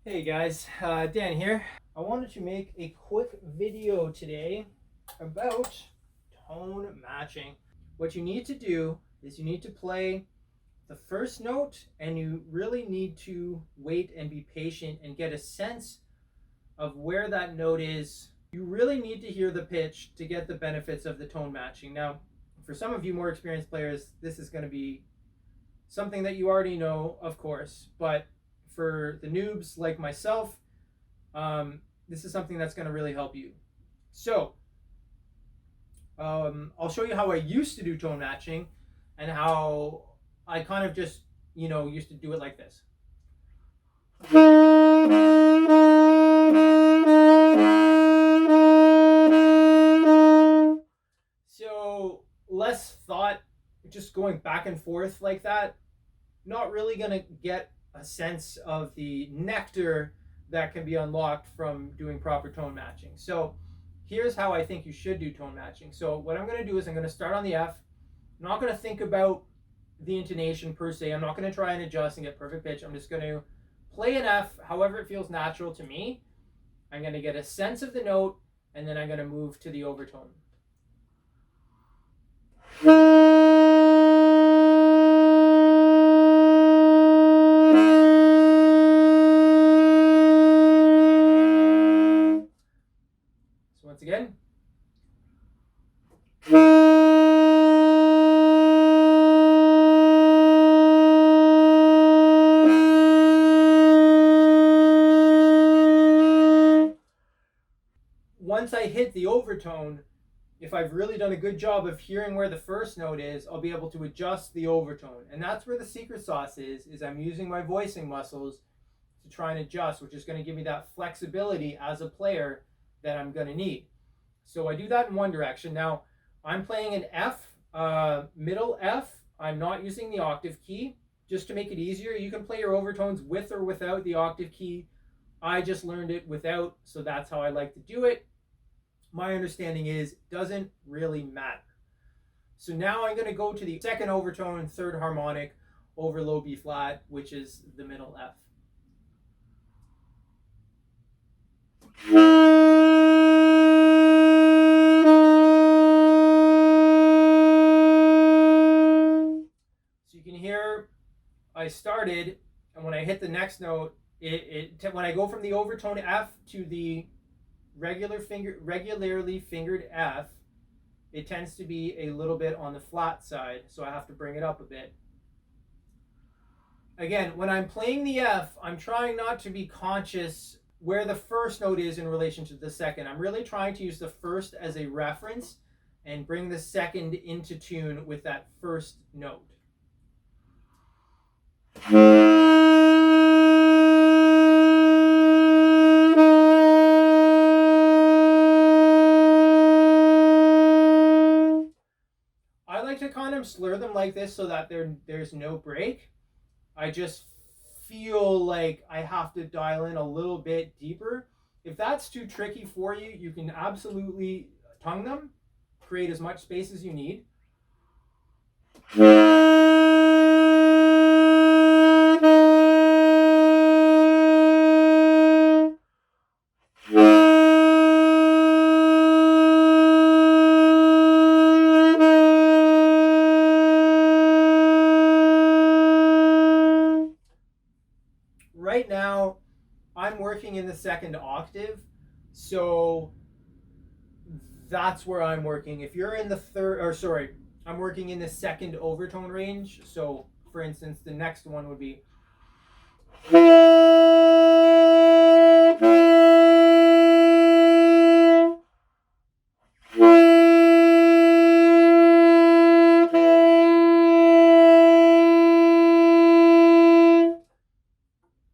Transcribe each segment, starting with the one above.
Hey guys, Dan here. I wanted to make a quick video today about tone matching. What you need to do is you need to play the first note and you really need to wait and be patient and get a sense of where that note is. You really need to hear the pitch to get the benefits of the tone matching. Now, for some of you more experienced players, this is going to be something that you already know, of course, but for the noobs like myself, this is something that's going to really help you. So, I'll show you how I used to do tone matching and how I kind of just, used to do it like this. So, less thought, just going back and forth like that, not really going to get a sense of the nectar that can be unlocked from doing proper tone matching. So here's how I think you should do tone matching. So what I'm going to do is I'm going to start on the F. I'm not going to think about the intonation per se. I'm not going to try and adjust and get perfect pitch. I'm just going to play an F however it feels natural to me. I'm going to get a sense of the note, and then I'm going to move to the overtone. So once again. Once I hit the overtone, if I've really done a good job of hearing where the first note is, I'll be able to adjust the overtone. And that's where the secret sauce is I'm using my voicing muscles to try and adjust, which is going to give me that flexibility as a player that I'm going to need. So I do that in one direction. Now, I'm playing an F, middle F. I'm not using the octave key. Just to make it easier, you can play your overtones with or without the octave key. I just learned it without, so that's how I like to do it. My understanding is it doesn't really matter. So now I'm going to go to the second overtone, third harmonic over low B flat, which is the middle F. So you can hear I started, and when I hit the next note, when I go from the overtone F to the regularly fingered F, it tends to be a little bit on the flat side, so I have to bring it up a bit. Again, when I'm playing the F, I'm trying not to be conscious where the first note is in relation to the second. I'm really trying to use the first as a reference and bring the second into tune with that first note. I like to kind of slur them like this so that there's no break. I just feel like I have to dial in a little bit deeper. If that's too tricky for you, you can absolutely tongue them, create as much space as you need. Right now, I'm working in the second octave, so that's where I'm working. If you're in the I'm working in the second overtone range. So, for instance, the next one would be.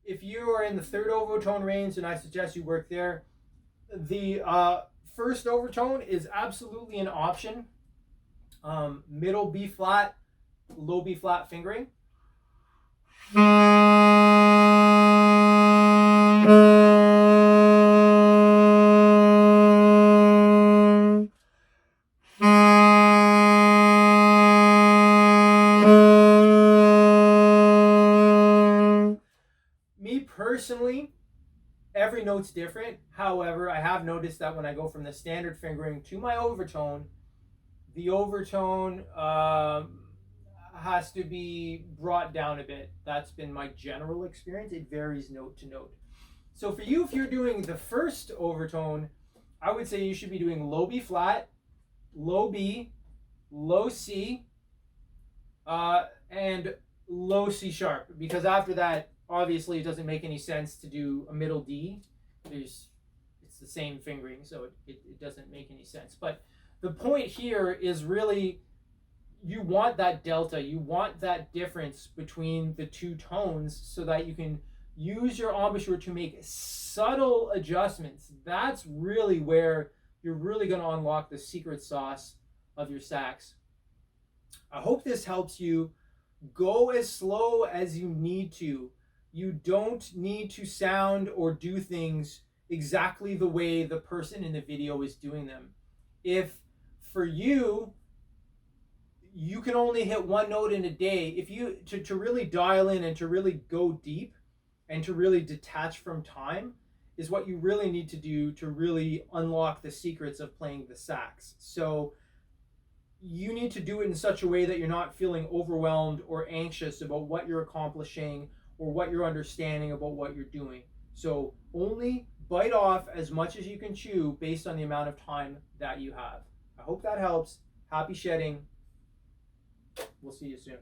If you are in the third overtone range, and I suggest you work there, the first overtone is absolutely an option. Middle B flat, low B flat fingering. Me personally, every note's different. However, I have noticed that when I go from the standard fingering to my overtone, the overtone has to be brought down a bit. That's been my general experience. It varies note to note. So for you, if you're doing the first overtone, I would say you should be doing low B flat, low B, low C, and low C sharp. Because after that, obviously, it doesn't make any sense to do a middle D. It's the same fingering, so it doesn't make any sense. But the point here is really, you want that delta, you want that difference between the two tones so that you can use your embouchure to make subtle adjustments. That's really where you're really going to unlock the secret sauce of your sax. I hope this helps you. Go as slow as you need to. You don't need to sound or do things exactly the way the person in the video is doing them. If for you, you can only hit one note in a day, if you to really dial in and to really go deep and to really detach from time is what you really need to do to really unlock the secrets of playing the sax. So you need to do it in such a way that you're not feeling overwhelmed or anxious about what you're accomplishing or what you're understanding about what you're doing. So only bite off as much as you can chew based on the amount of time that you have. I hope that helps. Happy shedding. We'll see you soon.